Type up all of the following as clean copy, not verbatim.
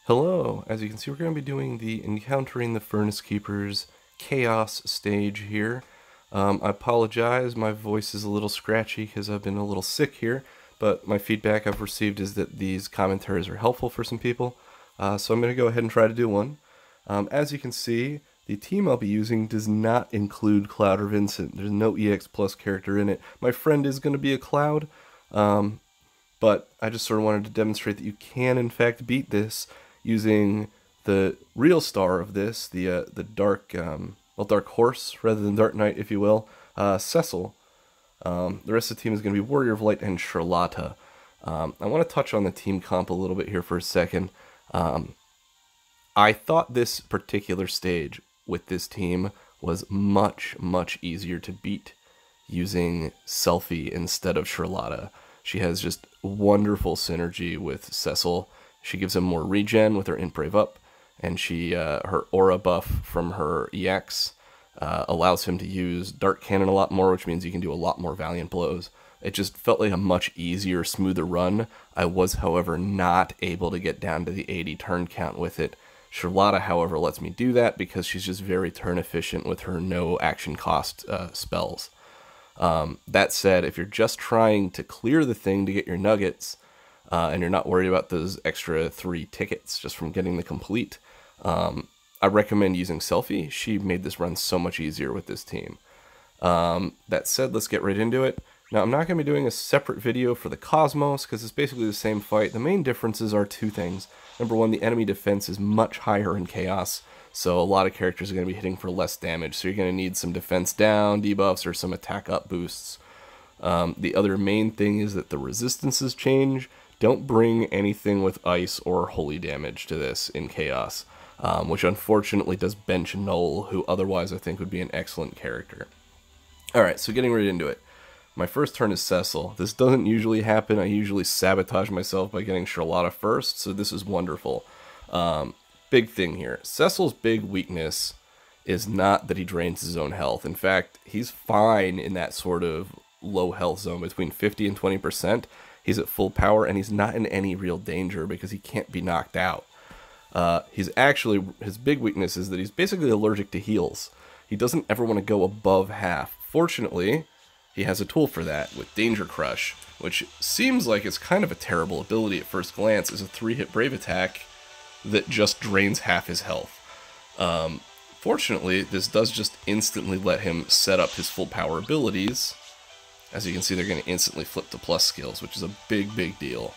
Hello, as you can see we're going to be doing the Encountering the Furnacekeepers Chaos stage here. I apologize, my voice is a little scratchy because I've been a little sick here, but my feedback I've received is that these commentaries are helpful for some people, so I'm going to go ahead and try to do one. As you can see, the team I'll be using does not include Cloud or Vincent. There's no EX Plus character in it. My friend is going to be a Cloud, but I just sort of wanted to demonstrate that you can in fact beat this using the real star of this, the dark dark horse rather than Dark Knight, if you will, Cecil. The rest of the team is going to be Warrior of Light and Sherlotta. I want to touch on the team comp a little bit here for a second. I thought this particular stage with this team was much easier to beat using Selfie instead of Sherlotta. She has just wonderful synergy with Cecil. She gives him more regen with her Int Brave Up, and her aura buff from her EX allows him to use Dark Cannon a lot more, which means you can do a lot more Valiant Blows. It just felt like a much easier, smoother run. I was, however, not able to get down to the 80 turn count with it. Sherlotta, however, lets me do that because she's just very turn efficient with her no action cost spells. That said, if you're just trying to clear the thing to get your nuggets, and you're not worried about those extra 3 tickets just from getting the complete, I recommend using Selfie. She made this run so much easier with this team. That said, let's get right into it. Now, I'm not going to be doing a separate video for the Cosmos because it's basically the same fight. The main differences are 2 things. Number 1, the enemy defense is much higher in Chaos, so a lot of characters are going to be hitting for less damage, so you're going to need some defense down debuffs or some attack up boosts. The other main thing is that the resistances change. Don't bring anything with ice or holy damage to this in Chaos, which unfortunately does bench Null, who otherwise I think would be an excellent character. Alright, so getting right into it. My first turn is Cecil. This doesn't usually happen. I usually sabotage myself by getting Sherlotta first, so this is wonderful. Big thing here. Cecil's big weakness is not that he drains his own health. In fact, he's fine in that sort of low health zone between 50 and 20%. He's at full power, and he's not in any real danger because he can't be knocked out. His big weakness is that he's basically allergic to heals. He doesn't ever want to go above half. Fortunately, he has a tool for that with Danger Crush, which seems like it's kind of a terrible ability at first glance. It's a 3-hit Brave attack that just drains half his health. Fortunately, this does just instantly let him set up his full power abilities. As you can see, they're going to instantly flip to plus skills, which is a big deal.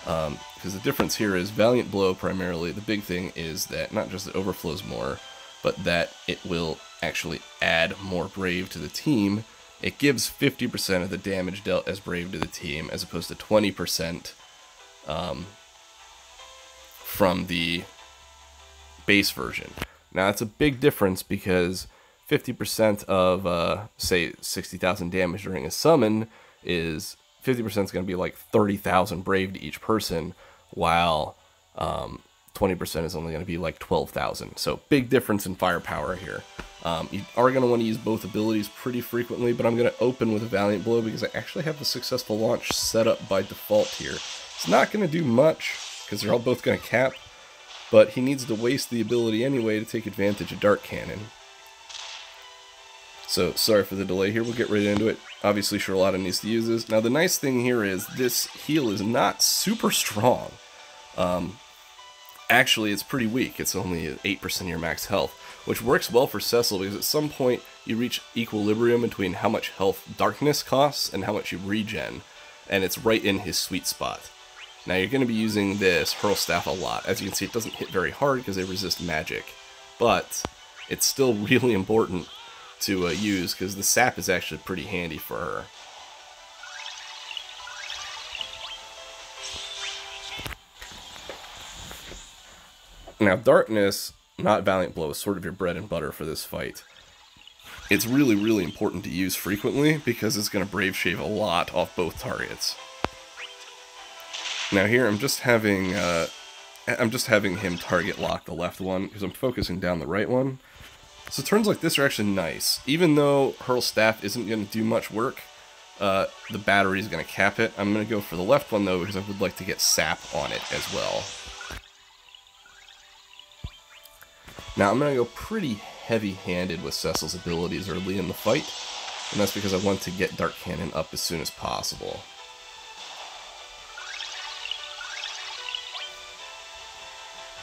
Because the difference here is Valiant Blow primarily. The big thing is that not just it overflows more, but that it will actually add more Brave to the team. It gives 50% of the damage dealt as Brave to the team, as opposed to 20% from the base version. Now, that's a big difference because 50% of, say, 60,000 damage during a summon is 50% is going to be like 30,000 Brave to each person, while 20% is only going to be like 12,000. So big difference in firepower here. You are going to want to use both abilities pretty frequently, but I'm going to open with a Valiant Blow because I actually have the successful launch set up by default here. It's not going to do much because they're all both going to cap, but he needs to waste the ability anyway to take advantage of Dark Cannon. So, sorry for the delay here, we'll get right into it. Obviously, Sherlotta needs to use this. Now, the nice thing here is this heal is not super strong. Actually, it's pretty weak. It's only 8% of your max health, which works well for Cecil because at some point you reach equilibrium between how much health darkness costs and how much you regen, and it's right in his sweet spot. Now, you're going to be using this Hurl Staff a lot. As you can see, it doesn't hit very hard because they resist magic, but it's still really important to use because the sap is actually pretty handy for her. Now, Darkness, not Valiant Blow, is sort of your bread and butter for this fight. It's really important to use frequently because it's going to Brave Shave a lot off both targets. Now here I'm just having him target lock the left one because I'm focusing down the right one. So turns like this are actually nice. Even though Hurl Staff isn't going to do much work, the battery is going to cap it. I'm going to go for the left one though because I would like to get sap on it as well. Now I'm going to go pretty heavy-handed with Cecil's abilities early in the fight, and that's because I want to get Dark Cannon up as soon as possible.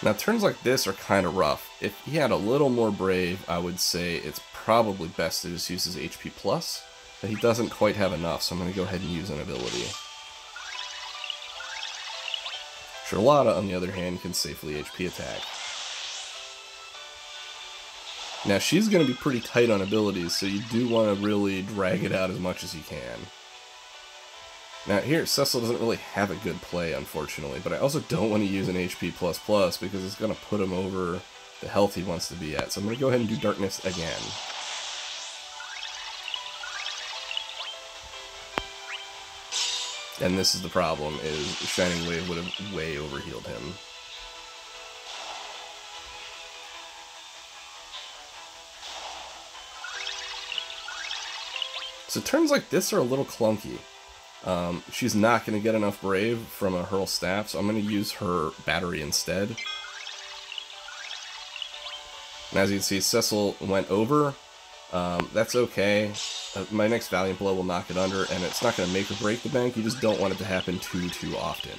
Now turns like this are kind of rough. If he had a little more Brave, I would say it's probably best to just use his HP plus, but he doesn't quite have enough, so I'm going to go ahead and use an ability. Sherlotta, on the other hand, can safely HP attack. Now she's going to be pretty tight on abilities, so you do want to really drag it out as much as you can. Now here, Cecil doesn't really have a good play, unfortunately, but I also don't want to use an HP++ because it's going to put him over the health he wants to be at. So I'm going to go ahead and do Darkness again. And this is the problem, is Shining Wave would have way overhealed him. So turns like this are a little clunky. She's not going to get enough Brave from a Hurl Staff, so I'm going to use her Battery instead. And as you can see, Cecil went over. That's okay. My next Valiant Blow will knock it under, and it's not going to make or break the bank. You just don't want it to happen too often.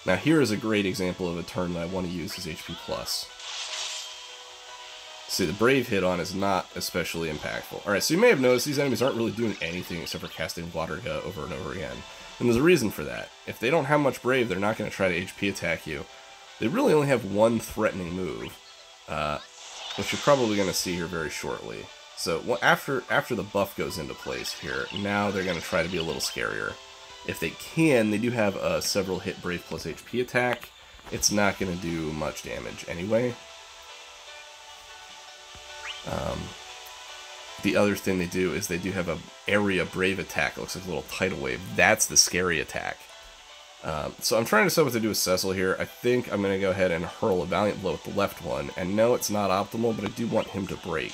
Now here is a great example of a turn that I want to use his HP+. See, the Brave hit on is not especially impactful. Alright, so you may have noticed these enemies aren't really doing anything except for casting Water Gut over and over again. And there's a reason for that. If they don't have much Brave, they're not going to try to HP attack you. They really only have one threatening move, which you're probably going to see here very shortly. So after the buff goes into place here, now they're going to try to be a little scarier. If they can, they do have a several hit Brave plus HP attack. It's not going to do much damage anyway. The other thing they do is they do have a area Brave attack. It looks like a little tidal wave. That's the scary attack. So I'm trying to decide what to do with Cecil here. I think I'm going to go ahead and hurl a Valiant Blow with the left one. And no, it's not optimal, but I do want him to break.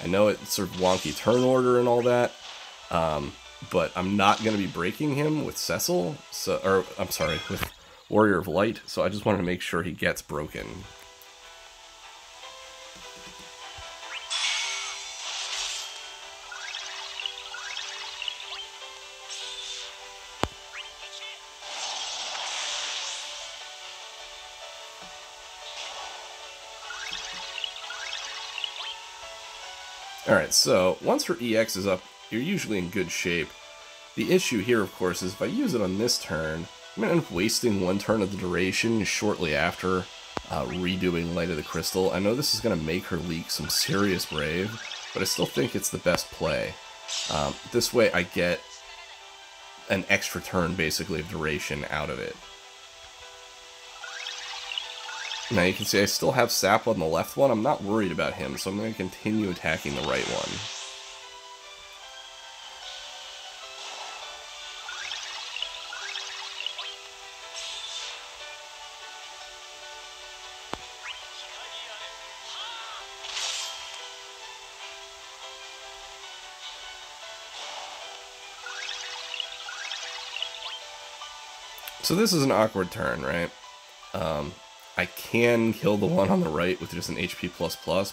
I know it's sort of wonky turn order and all that, but I'm not going to be breaking him with Cecil, I'm sorry, with Warrior of Light, so I just wanted to make sure he gets broken. Alright, so once her EX is up, you're usually in good shape. The issue here, of course, is if I use it on this turn, I'm going to end up wasting one turn of the duration shortly after redoing Light of the Crystal. I know this is going to make her leak some serious Brave, but I still think it's the best play. This way I get an extra turn, basically, of duration out of it. Now you can see I still have Sap on the left one. I'm not worried about him, so I'm going to continue attacking the right one. So this is an awkward turn, right? I can kill the one on the right with just an HP++,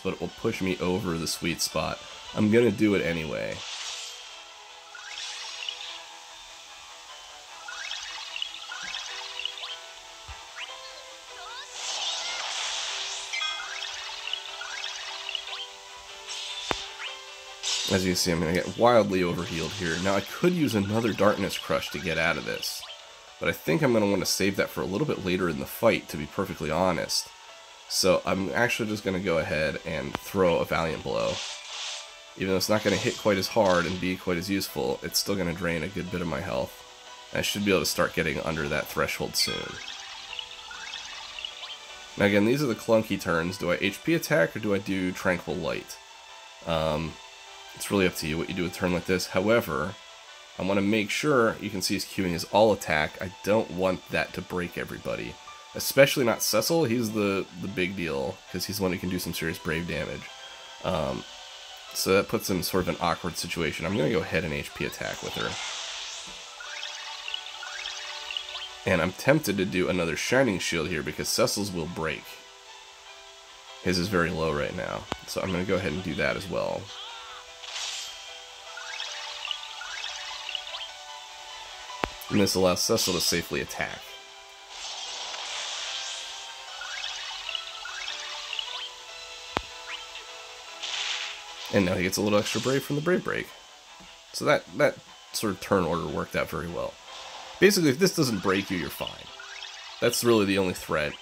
but it will push me over the sweet spot. I'm gonna do it anyway. As you can see, I'm gonna get wildly overhealed here. Now I could use another Darkness Crush to get out of this, but I think I'm going to want to save that for a little bit later in the fight, to be perfectly honest. So I'm actually just going to go ahead and throw a Valiant Blow. Even though it's not going to hit quite as hard and be quite as useful, it's still going to drain a good bit of my health. And I should be able to start getting under that threshold soon. Now again, these are the clunky turns. Do I HP attack or do I do Tranquil Light? It's really up to you what you do with a turn like this. However, I want to make sure, you can see he's queuing his all attack. I don't want that to break everybody. Especially not Cecil, he's the big deal, because he's the one who can do some serious Brave damage. So that puts him in sort of an awkward situation. I'm going to go ahead and HP attack with her. And I'm tempted to do another Shining Shield here, because Cecil's will break. His is very low right now, so I'm going to go ahead and do that as well. And this allows Cecil to safely attack. And now he gets a little extra brave from the brave break. So that sort of turn order worked out very well. Basically, if this doesn't break you, you're fine. That's really the only threat.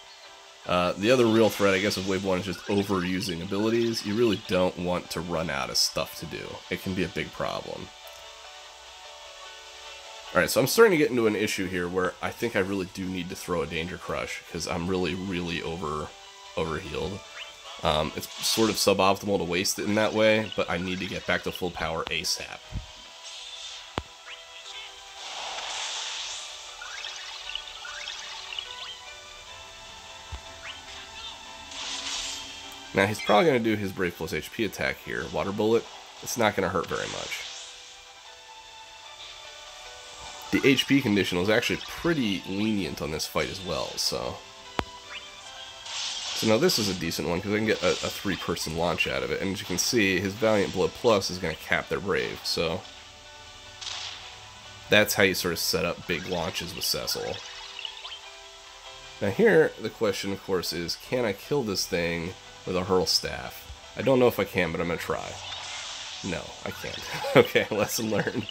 The other real threat, I guess, of Wave 1 is just overusing abilities. You really don't want to run out of stuff to do. It can be a big problem. Alright, so I'm starting to get into an issue here where I think I really do need to throw a Danger Crush, because I'm really overhealed. It's sort of suboptimal to waste it in that way, but I need to get back to full power ASAP. Now he's probably going to do his Brave plus HP attack here. Water Bullet, it's not going to hurt very much. The HP conditional is actually pretty lenient on this fight as well, so now this is a decent one because I can get a 3-person launch out of it, and as you can see, his Valiant Blow Plus is going to cap their Brave, so that's how you sort of set up big launches with Cecil. Now here, the question of course is, can I kill this thing with a Hurl Staff? I don't know if I can, but I'm going to try. No, I can't. Okay, lesson learned.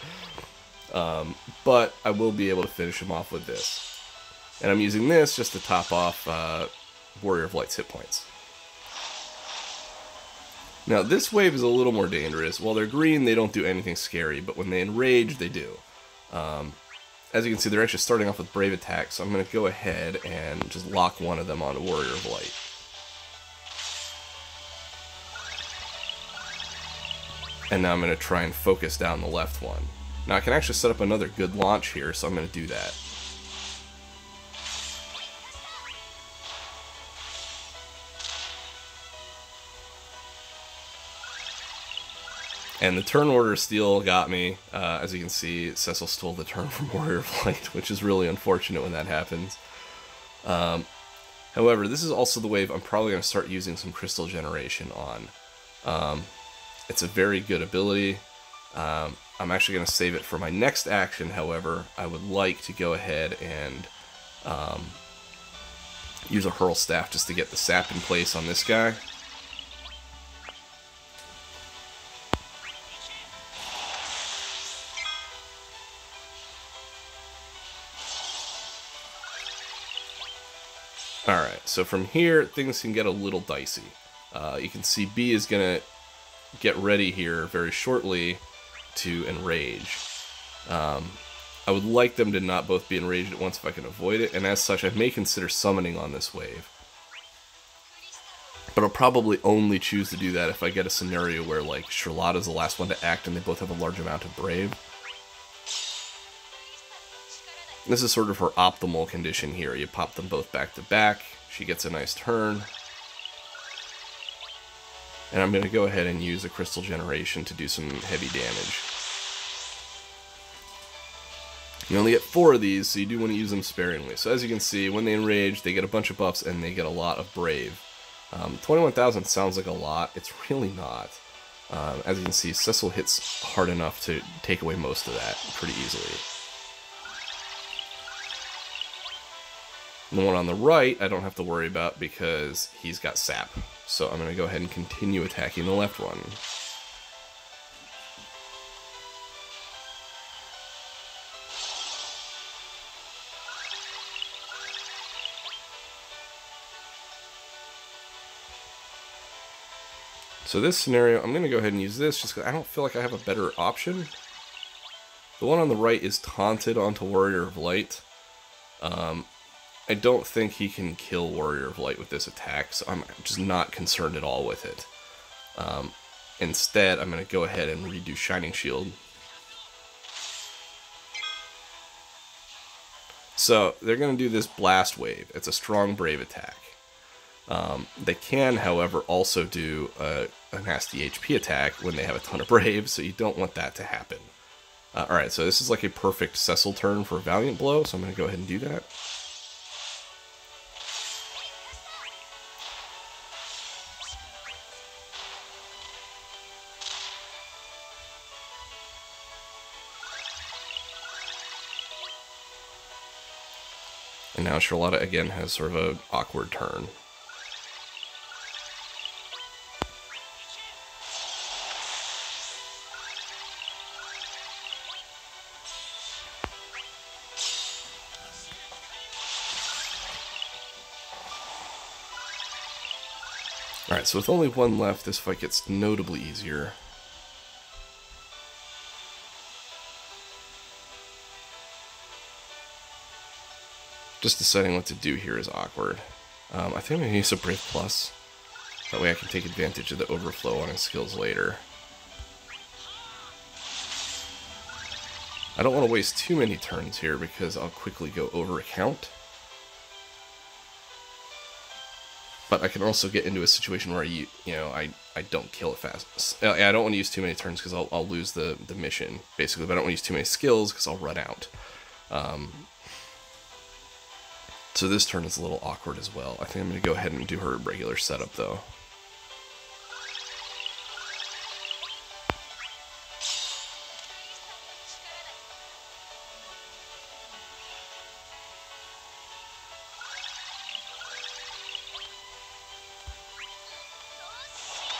But I will be able to finish him off with this. And I'm using this just to top off Warrior of Light's hit points. Now this wave is a little more dangerous. While they're green, they don't do anything scary, but when they enrage, they do. As you can see, they're actually starting off with Brave Attack, so I'm going to go ahead and just lock one of them onto Warrior of Light. And now I'm going to try and focus down the left one. Now I can actually set up another good launch here, so I'm going to do that. And the turn order steal got me. As you can see, Cecil stole the turn from Warrior of Light, which is really unfortunate when that happens. However, this is also the wave I'm probably going to start using some Crystal Generation on. It's a very good ability. I'm actually going to save it for my next action, however. I would like to go ahead and use a Hurl Staff just to get the sap in place on this guy. Alright, so from here, things can get a little dicey. You can see B is going to get ready here very shortly to enrage. I would like them to not both be enraged at once if I can avoid it, and as such I may consider summoning on this wave. But I'll probably only choose to do that if I get a scenario where, like, Sherlotta's the last one to act and they both have a large amount of Brave. This is sort of her optimal condition here. You pop them both back to back, she gets a nice turn. And I'm going to go ahead and use a Crystal Generation to do some heavy damage. You only get 4 of these, so you do want to use them sparingly. So as you can see, when they enrage, they get a bunch of buffs and they get a lot of Brave. 21,000 sounds like a lot. It's really not. As you can see, Cecil hits hard enough to take away most of that pretty easily. The one on the right, I don't have to worry about because he's got sap. So I'm going to go ahead and continue attacking the left one. So this scenario, I'm going to go ahead and use this just because I don't feel like I have a better option. The one on the right is taunted onto Warrior of Light. I don't think he can kill Warrior of Light with this attack, so I'm just not concerned at all with it. Instead, I'm going to go ahead and redo Shining Shield. So, they're going to do this Blast Wave. It's a strong Brave attack. They can, however, also do a nasty HP attack when they have a ton of Brave, so you don't want that to happen. Alright, so this is like a perfect Cecil turn for a Valiant Blow, so I'm going to go ahead and do that. And now Sherlotta again has sort of an awkward turn. Alright, so with only one left, this fight gets notably easier. Just deciding what to do here is awkward. I think I'm going to use a Brave Plus. That way I can take advantage of the overflow on his skills later. I don't want to waste too many turns here because I'll quickly go over a count. But I can also get into a situation where I don't kill it fast. I don't want to use too many turns because I'll lose the mission, basically. But I don't want to use too many skills because I'll run out. So this turn is a little awkward as well. I think I'm going to go ahead and do her regular setup, though.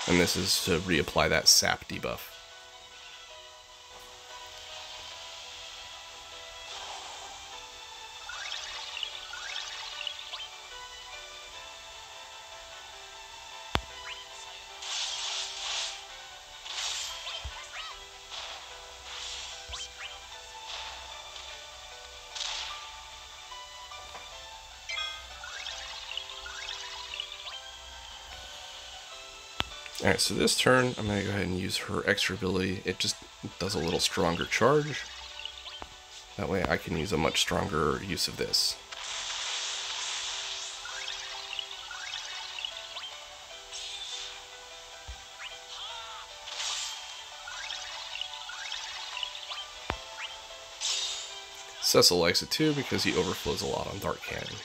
And this is to reapply that sap debuff. Alright, so this turn, I'm going to go ahead and use her extra ability. It just does a little stronger charge. That way I can use a much stronger use of this. Cecil likes it too because he overflows a lot on Dark Cannon.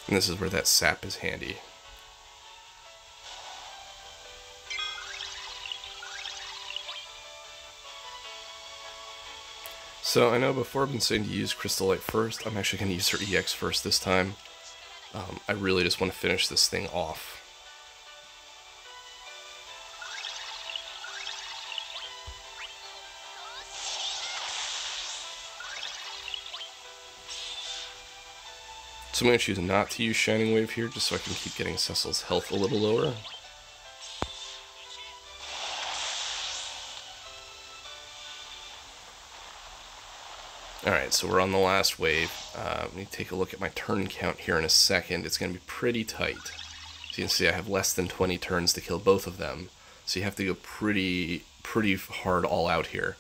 And this is where that sap is handy. So I know before I've been saying to use Crystal Light first, I'm actually going to use her EX first this time. I really just want to finish this thing off. So I'm going to choose not to use Shining Wave here, just so I can keep getting Cecil's health a little lower. Alright, so we're on the last wave. Let me take a look at my turn count here in a second. It's going to be pretty tight. So you can see I have less than 20 turns to kill both of them. So you have to go pretty hard all out here.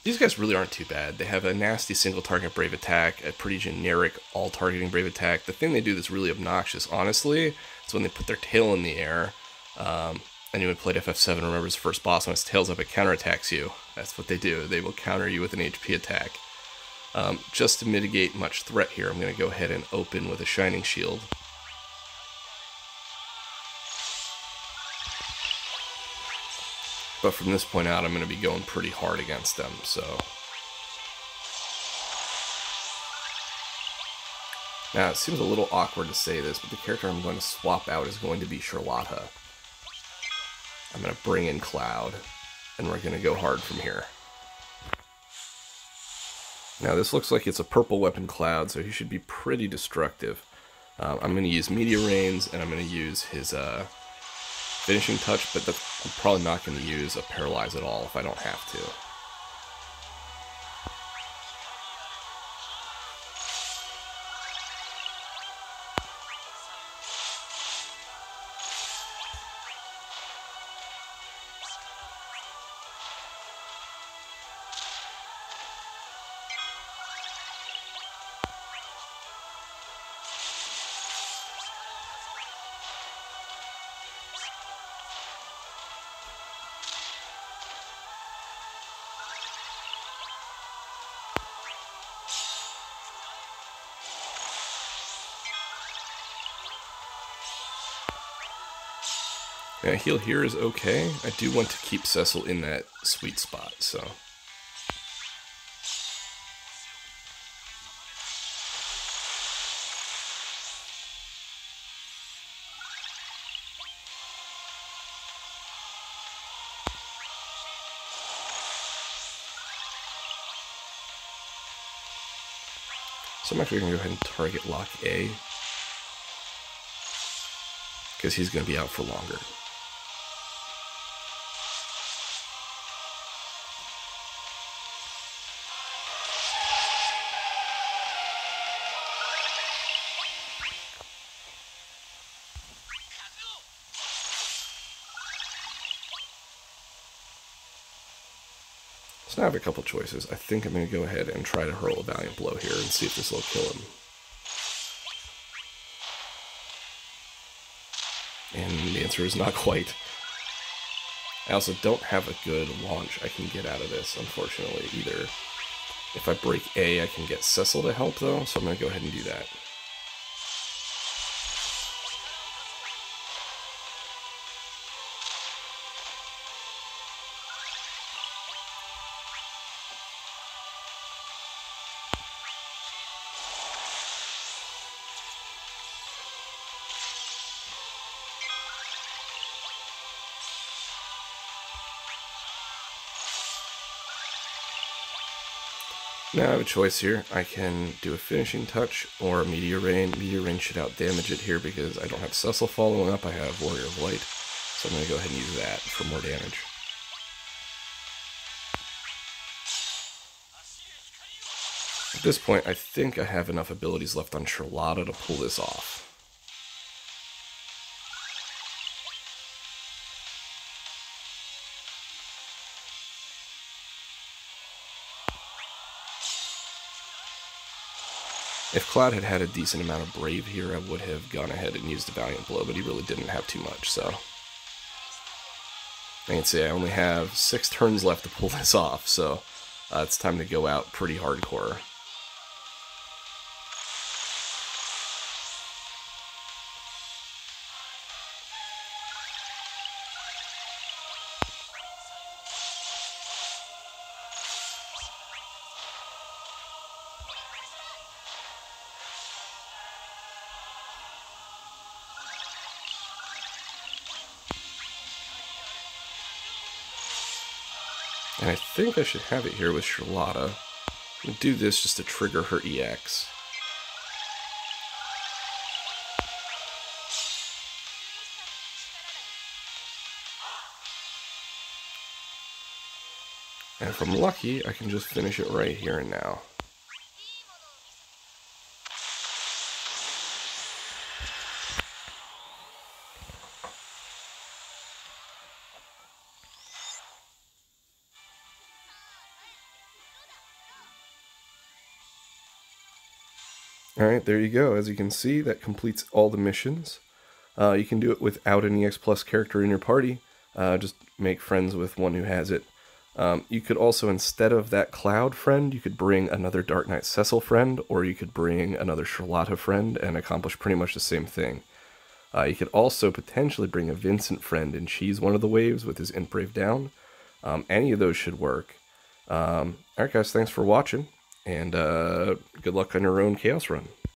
These guys really aren't too bad. They have a nasty single target Brave Attack, a pretty generic all targeting Brave Attack. The thing they do that's really obnoxious, honestly, is when they put their tail in the air. Anyone who played FF7 remembers the first boss when its tail's up, it counterattacks you. That's what they do. They will counter you with an HP attack. Just to mitigate much threat here, I'm going to go ahead and open with a Shining Shield. But from this point out, I'm going to be going pretty hard against them, so... Now, it seems a little awkward to say this, but the character I'm going to swap out is going to be Sherlotta. I'm going to bring in Cloud, and we're going to go hard from here. Now, this looks like it's a purple weapon Cloud, so he should be pretty destructive. I'm going to use Meteor Rains, and I'm going to use his finishing touch, but I'm probably not going to use a Paralyze at all if I don't have to. Now, heal here is okay. I do want to keep Cecil in that sweet spot, so... So I'm actually going to go ahead and target lock A, because he's going to be out for longer. So now I have a couple choices. I think I'm going to go ahead and try to hurl a Valiant Blow here and see if this will kill him. And the answer is not quite. I also don't have a good launch I can get out of this, unfortunately, either. If I break A, I can get Cecil to help, though, so I'm going to go ahead and do that. Now I have a choice here. I can do a finishing touch or Meteor Rain. Meteor Rain should outdamage it here because I don't have Cecil following up. I have Warrior of Light. So I'm going to go ahead and use that for more damage. At this point, I think I have enough abilities left on Sherlotta to pull this off. If Cloud had had a decent amount of Brave here, I would have gone ahead and used the Valiant Blow, but he really didn't have too much, so... I can see I only have 6 turns left to pull this off, so it's time to go out pretty hardcore. And I think I should have it here with Sherlotta. I'm going to do this just to trigger her EX. And if I'm lucky, I can just finish it right here and now. Alright, there you go. As you can see, that completes all the missions. You can do it without an EX Plus character in your party. Just make friends with one who has it. You could also, instead of that Cloud friend, you could bring another Dark Knight Cecil friend, or you could bring another Sherlotta friend and accomplish pretty much the same thing. You could also potentially bring a Vincent friend and cheese one of the waves with his Int Brave down. Any of those should work. Alright guys, thanks for watching, and good luck on your own Chaos run.